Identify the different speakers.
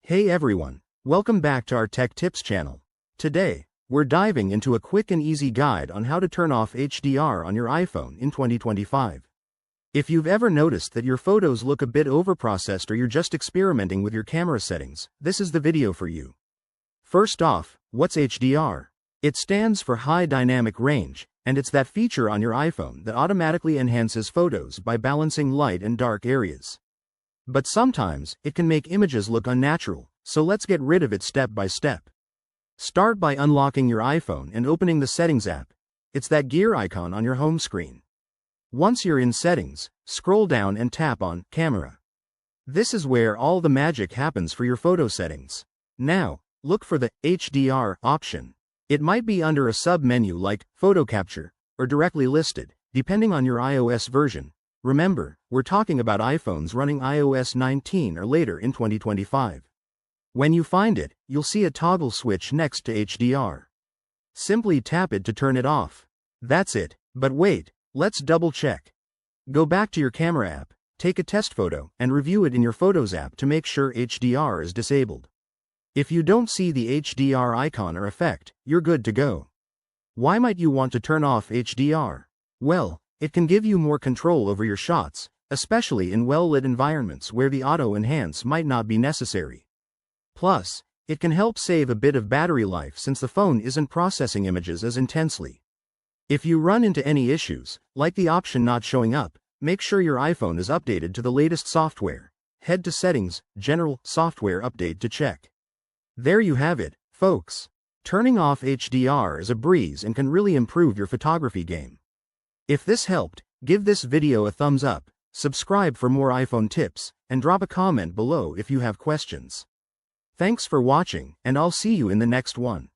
Speaker 1: Hey everyone, welcome back to our Tech Tips channel. Today, we're diving into a quick and easy guide on how to turn off HDR on your iPhone in 2025. If you've ever noticed that your photos look a bit overprocessed or you're just experimenting with your camera settings, this is the video for you. First off, what's HDR? It stands for High Dynamic Range, and it's that feature on your iPhone that automatically enhances photos by balancing light and dark areas. But sometimes, it can make images look unnatural, so let's get rid of it step by step. Start by unlocking your iPhone and opening the Settings app. It's that gear icon on your home screen. Once you're in Settings, scroll down and tap on Camera. This is where all the magic happens for your photo settings. Now, look for the HDR option. It might be under a sub-menu like Photo Capture, or directly listed, depending on your iOS version. Remember, we're talking about iPhones running iOS 19 or later in 2025. When you find it, you'll see a toggle switch next to HDR. Simply tap it to turn it off. That's it, but wait, let's double check. Go back to your camera app, take a test photo, and review it in your Photos app to make sure HDR is disabled. If you don't see the HDR icon or effect, you're good to go. Why might you want to turn off HDR? Well, it can give you more control over your shots, especially in well-lit environments where the auto enhance might not be necessary. Plus, it can help save a bit of battery life since the phone isn't processing images as intensely. If you run into any issues, like the option not showing up, make sure your iPhone is updated to the latest software. Head to Settings, General, Software Update to check. There you have it, folks. Turning off HDR is a breeze and can really improve your photography game. If this helped, give this video a thumbs up, subscribe for more iPhone tips, and drop a comment below if you have questions. Thanks for watching, and I'll see you in the next one.